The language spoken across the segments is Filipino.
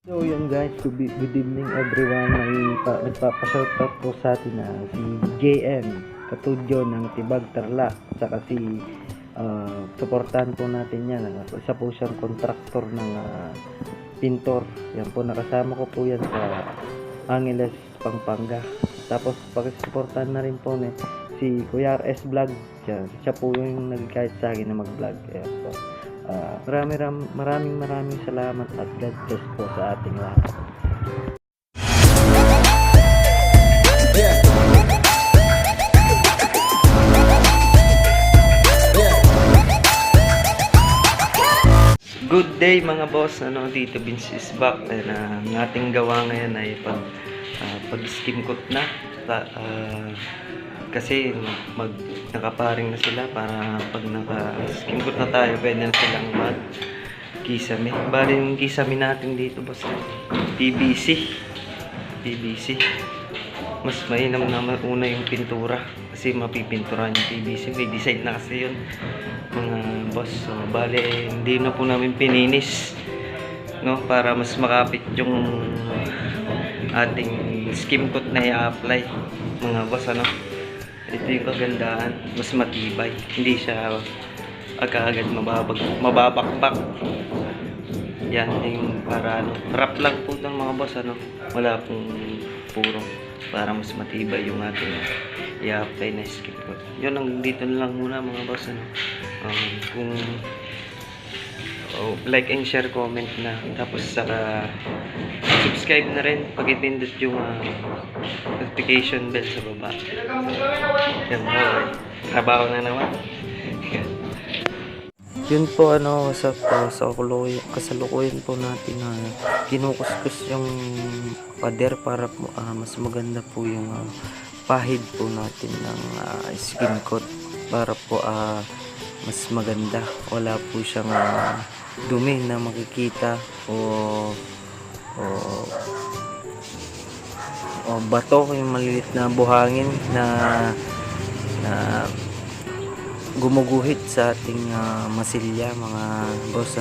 So yun guys, good evening everyone. Nagpapashoutout po sa atin na si JM Katudyo ng Tibag Tarlac, saka si suportahan po natin yan. Isa po siyang kontraktor ng pintor. Yan po, nakasama ko po yan sa Angeles, Pampanga. Tapos pakisuportahan na rin po si Kuya RS Vlog. Yan, siya po yung nag-guide sa akin na mag-vlog. Ayan po. Maraming salamat at God bless po sa ating lahat. Good day mga boss, dito Vince is back. Ang ating gawa ngayon ay pag-skim coat na. Kasi nakaparing na sila para pag naka-skim coat na tayo, pwede na silang mag-kisame. Bali yung kisame natin dito boss, PVC. Mas mainam na una yung pintura kasi mapipinturan yung PVC. May design na kasi yun mga boss. So bali hindi na po namin pininis, no, para mas makapit yung ating skim coat na i-apply mga boss. Ito yung kagandahan, mas matibay, hindi siya agad mababakbak. Yan yung para wrap lang po ng mga boss, wala pong puro, para mas matibay yung ating i-apply na skim coat. Yun, ang dito na lang muna mga boss. Kung like and share, comment na, tapos saka subscribe na rin, pag-ipindot yung notification bell sa baba. Yan po, trabaho na naman. Yun po, sa kasalukuyan po natin na kinukuskus yung pader para po, mas maganda po yung pahid po natin ng skim coat, para po mas maganda, wala po siyang dumi na makikita o bato, yung maliit na buhangin na gumuguhit sa ating masilya mga boss,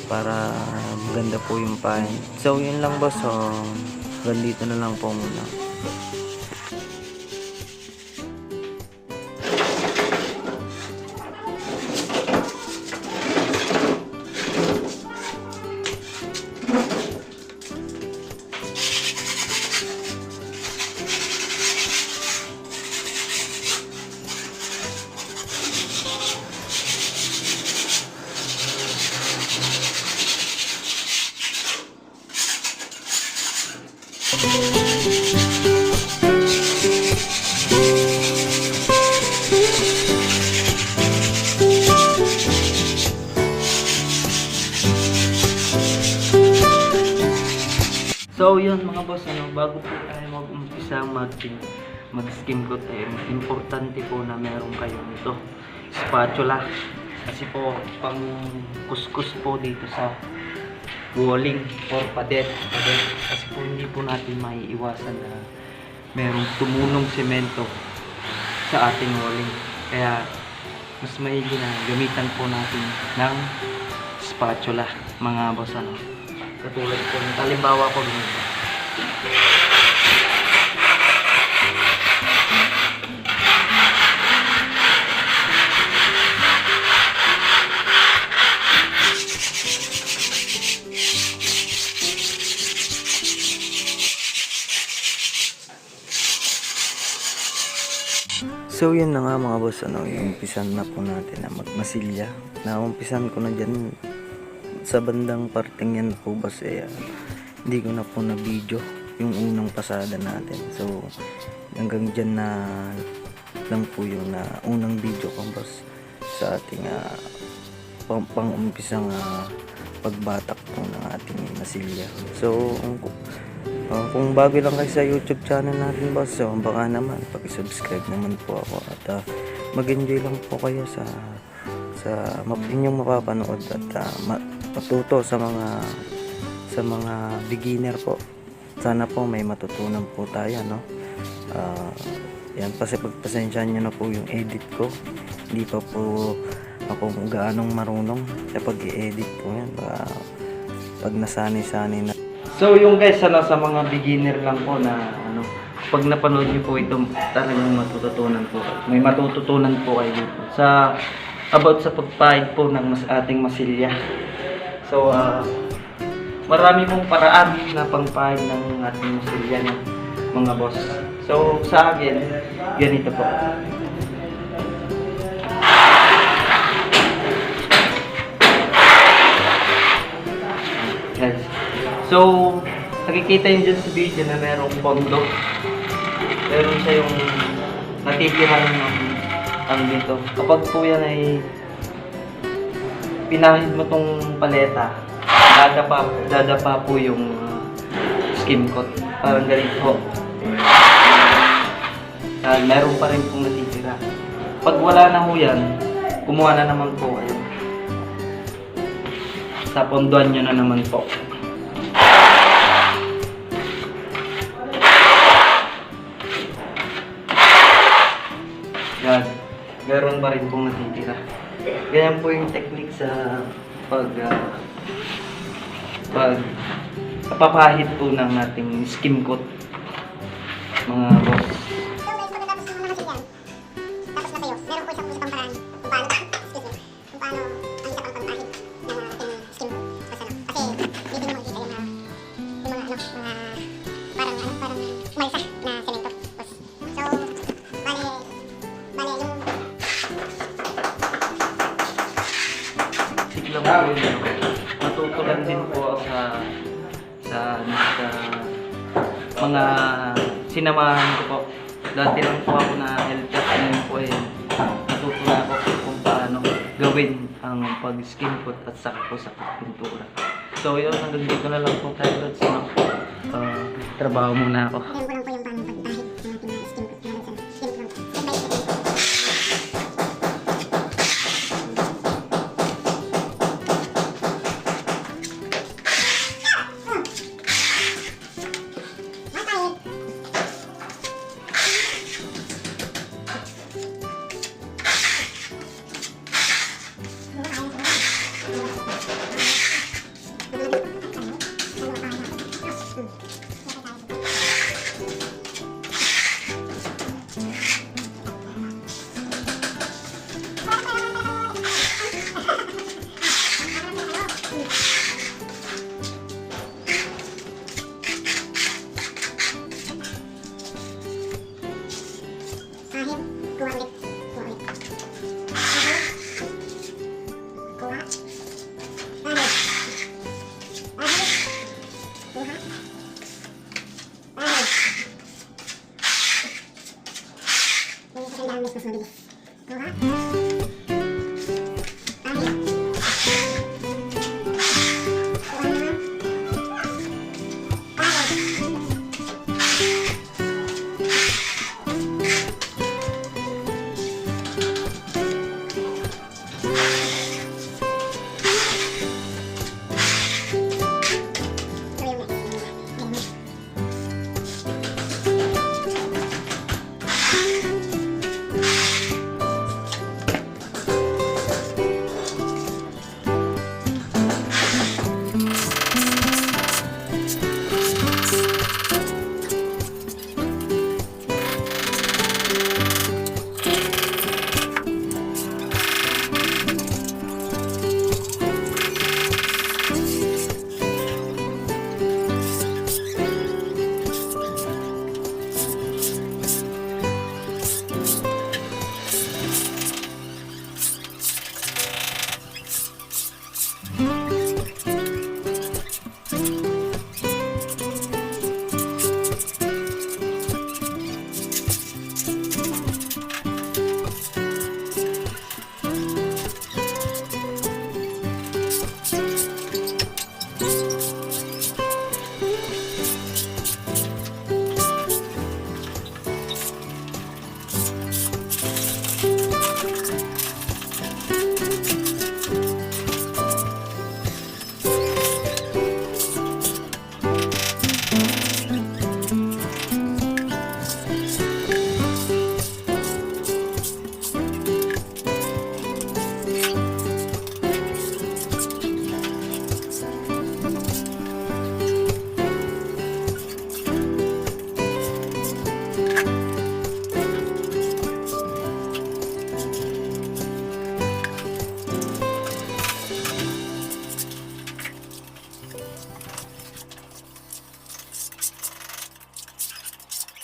para maganda po yung pahid. So yun lang boss, ganito na lang po muna. So yun mga boss, bago po tayo mag-umpisa mag-skim coat, importante po na meron kayong ito, spatula. Kasi po pang kuskus po dito sa walling or pader. Kasi po hindi po natin maiiwasan na merong tumunong semento sa ating walling. Kaya mas maigi na gamitan po natin ng spatula mga boss. Katulad po, halimbawa po ganito. So yun na nga mga boss, umpisan na po natin na magmasilya. Naumpisan ko na dyan sa bandang parting yan po boss, hindi ko na po na video yung unang pasada natin. So hanggang dyan na lang po yung unang video ko boss sa ating pang-umpisang pagbatak po ng ating masilya. So kung bago lang kayo sa YouTube channel natin boss, so baka naman pag-subscribe naman po ako at mag-enjoy lang po kayo sa inyong mapapanood at matuto sa mga beginner po. Sana po may matutunan po tayo, yan, kasi pagpasensyahan nyo na po yung edit ko. Hindi pa po ako gaanong marunong sa pag-i-edit po yan. Pag nasanay-sanay na So yung guys, ano, sa mga beginner lang po na ano, pag napanood niyo po ito, talagang matututunan po. May matututunan po kayo dito. Sa about sa pagpahid po ng ating masilya. So marami pong paraan na pangpahid ng ating masilya ng mga boss. So sa akin, ganito po. Yes. So, nakikita yun dyan sa video na merong pondo. Meron siya yung natitiran ng ang dito. Kapag po yan ay pinahid mo tong paleta, dadapa po yung skim coat. Parang ganito. Meron pa rin pong natitira. Pag wala na ho yan, kumuha na naman po kayo. Sa ponduan nyo na naman po. Yan. Meron pa rin pong natitira. Ganyan po yung technique sa papahid po ng ating skim coat, mga boss. So guys, pagkatapos ng mga masilyan, tapos na tayo, meron po isang paraan kung paano, excuse me, kung paano ang isa pang pagpahid ng ating skim. Kasi dito nyo makikita yung mga parang umalsa na semento. So, bale yung Siglang po yun. Matutulan din po sa mga sinamahan ko po. Dati lang po ako na helper. Ngayon po ay natutunan ko kung paano gawin ang pag-skin coat at saka po sa pintura. So yun, hanggang dito na lang po tayo. Trabaho muna ako. alam ko lang po yung paano pagpahid ng ating skim coat. Skim coat.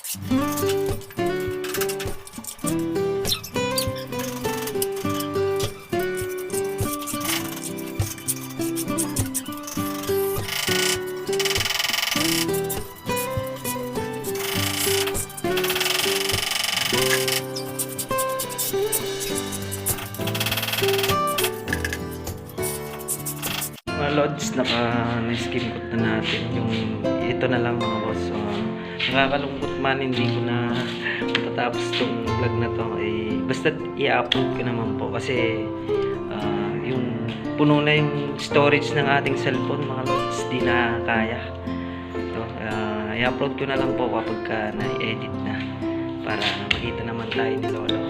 Mga lods, na-skim coat na natin yung ito na lang mga boss. So, nakakalungkot man hindi ko na matatapos tong vlog na to, basta i-upload ko naman po kasi yung puno na yung storage ng ating cellphone mga lods, di na kaya. So, i-upload ko na lang po kapag na-edit na para makita naman tayo ni Lolo.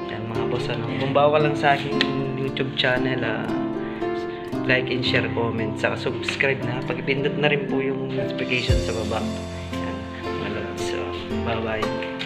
Yan mga boss, kung bago ka lang sa aking YouTube channel, like and share, comment, saka subscribe na. Pag-ipindot na rin po yung notification sa baba. Yan, mga lods. So, bye-bye.